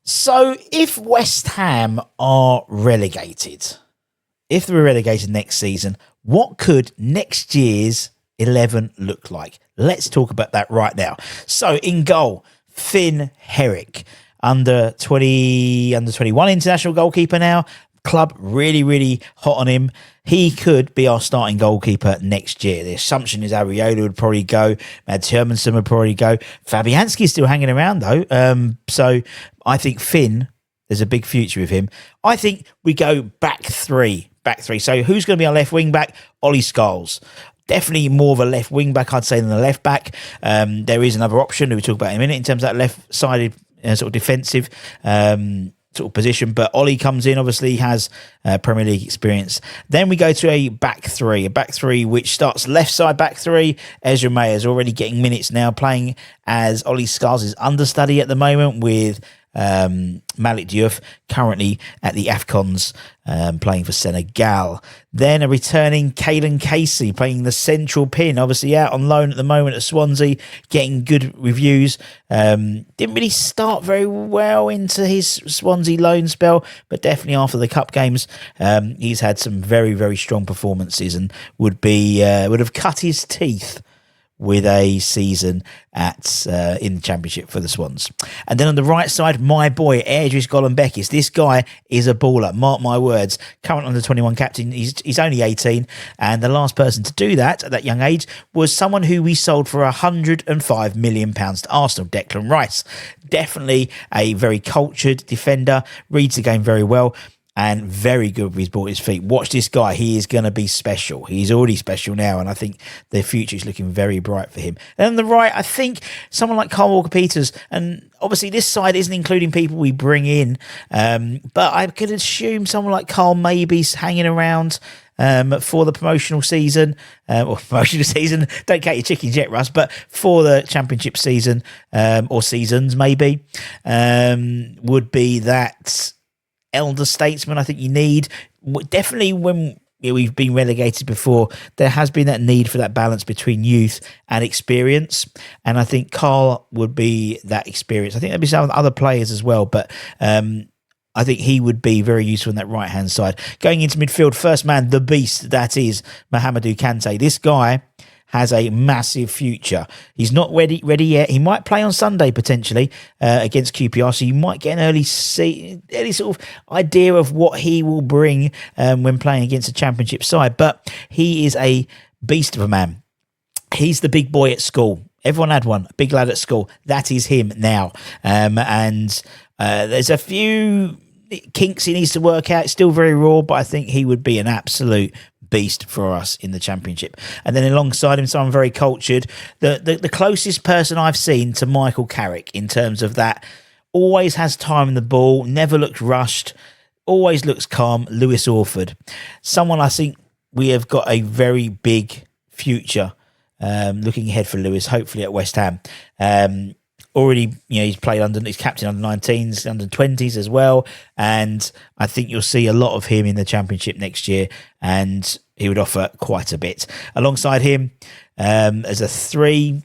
So if West Ham are relegated, if they're relegated next season, what could next year's 11 look like? Let's talk about that right now. So in goal, Finn Herrick, under 21 international goalkeeper now. Club really hot on him. He could be our starting goalkeeper next year. The assumption is Ariola would probably go. Mads Hermansen would probably go. Fabianski is still hanging around though. So I think Finn, there's a big future with him. I think we go back three. So who's going to be our left wing back? Ollie Scholes. Definitely more of a left wing back, I'd say, than a left back. There is another option that we'll talk about in a minute in terms of that left-sided sort of defensive sort of position, but Ollie comes in, obviously has Premier League experience. Then we go to a back three which starts left side back three. Ezra May is already getting minutes now, playing as Ollie Scholes' understudy at the moment with Malik Diouf, currently at the AFCONs, playing for Senegal. Then a returning Caelan Casey playing the central pin, obviously out on loan at the moment at Swansea, getting good reviews. Didn't really start very well into his Swansea loan spell, but definitely after the cup games, he's had some very strong performances and would have cut his teeth with a season at in the Championship for the Swans. And then on the right side, my boy, Erdris Golombekis. This guy is a baller, mark my words. Current under-21 captain, he's only 18, and the last person to do that at that young age was someone who we sold for £105 million to Arsenal, Declan Rice. Definitely a very cultured defender, reads the game very well, and very good with his ball at his feet. Watch this guy. He is going to be special. He's already special now, and I think the future is looking very bright for him. And on the right, I think someone like Carl Walker-Peters, and obviously this side isn't including people we bring in, but I could assume someone like Carl maybe's hanging around for the promotional season, don't count your chickens yet, Russ, but for the Championship season, or seasons maybe, would be that elder statesman I think you need. Definitely when we've been relegated before, there has been that need for that balance between youth and experience, and I think Carl would be that experience. I think there'd be some other players as well, but I think he would be very useful on that right-hand side. Going into midfield, first man, the beast that is Mahamadou Kante. This guy has a massive future. He's not ready yet. He might play on Sunday potentially against QPR, so you might get an early sort of idea of what he will bring when playing against a Championship side. But he is a beast of a man. He's the big boy at school. Everyone had one, a big lad at school. That is him now. And there's a few kinks he needs to work out. It's still very raw, but I think he would be an absolute beast for us in the Championship. And then alongside him, someone very cultured, the closest person I've seen to Michael Carrick in terms of that, always has time in the ball, never looks rushed, always looks calm, Lewis Orford. Someone I think we have got a very big future looking ahead for Lewis, hopefully at West Ham. Already, he's captain under 19s, under 20s as well. And I think you'll see a lot of him in the Championship next year, and he would offer quite a bit. Alongside him, as a three,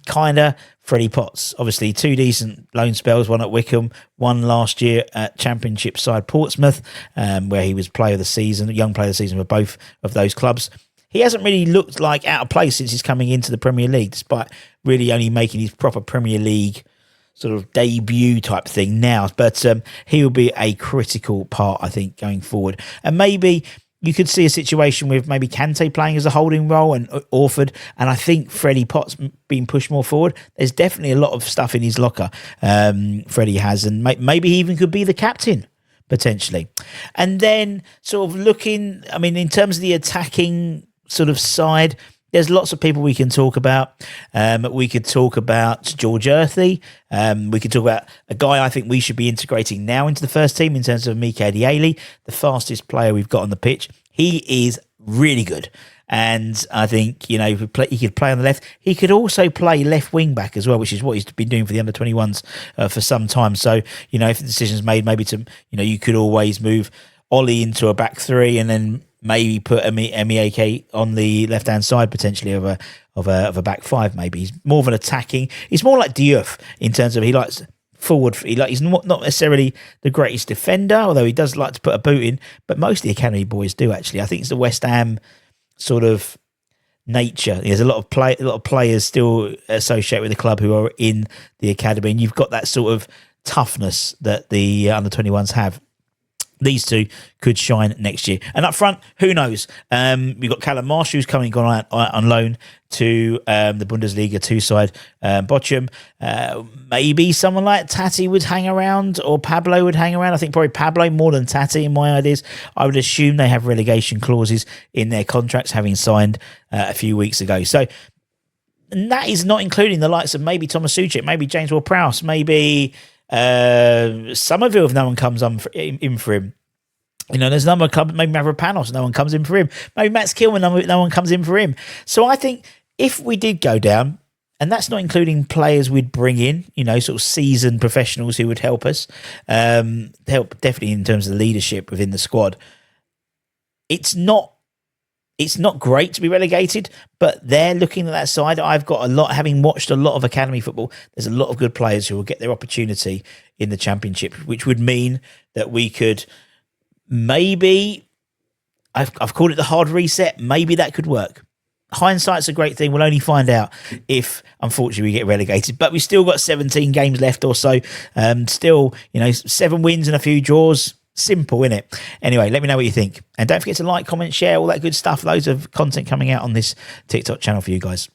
Freddie Potts. Obviously, two decent loan spells, one at Wickham, one last year at Championship side Portsmouth, where he was young player of the season for both of those clubs. He hasn't really looked like out of place since he's coming into the Premier League, despite really only making his proper Premier League sort of debut type thing now. But he will be a critical part, I think, going forward. And maybe you could see a situation with maybe Kante playing as a holding role and Orford, and I think Freddie Potts being pushed more forward. There's definitely a lot of stuff in his locker, Freddie has, and maybe he even could be the captain, potentially. And then sort of looking, in terms of the attacking sort of side, there's lots of people we can talk about. We could talk about George Earthy. We could talk about a guy I think we should be integrating now into the first team in terms of Mika Dialey, the fastest player we've got on the pitch. He is really good. And I think, he could play on the left. He could also play left wing back as well, which is what he's been doing for the under-21s for some time. So, if the decision's made, maybe you could always move Ollie into a back three and then maybe put Emieke on the left-hand side potentially of a back five. Maybe he's more of an attacking. He's more like Diouf in terms of he likes forward. He's not necessarily the greatest defender, although he does like to put a boot in. But most of the academy boys do actually. I think it's the West Ham sort of nature. There's a lot of players still associated with the club who are in the academy, and you've got that sort of toughness that the under 21s have. These two could shine next year. And up front, who knows? We've got Callum Marsh, who's coming on loan to the Bundesliga 2 side, Bochum. Maybe someone like Tati would hang around, or Pablo would hang around. I think probably Pablo more than Tati in my ideas. I would assume they have relegation clauses in their contracts, having signed a few weeks ago. So, and that is not including the likes of maybe Thomas Suchek, maybe James Ward-Prowse, maybe Somerville if no one comes in for him. There's a number of clubs, maybe Mavropanos, no one comes in for him. Maybe Max Kilman, no one comes in for him. So I think if we did go down, and that's not including players we'd bring in, sort of seasoned professionals who would help us, help definitely in terms of the leadership within the squad. It's not great to be relegated, but they're looking at that side. I've got having watched a lot of academy football, there's a lot of good players who will get their opportunity in the Championship, which would mean that we could maybe, I've called it the hard reset, maybe that could work. Hindsight's a great thing. We'll only find out if, unfortunately, we get relegated. But we've still got 17 games left or so. Still, 7 wins and a few draws. Simple, innit? Anyway, let me know what you think. And don't forget to like, comment, share, all that good stuff. Loads of content coming out on this TikTok channel for you guys.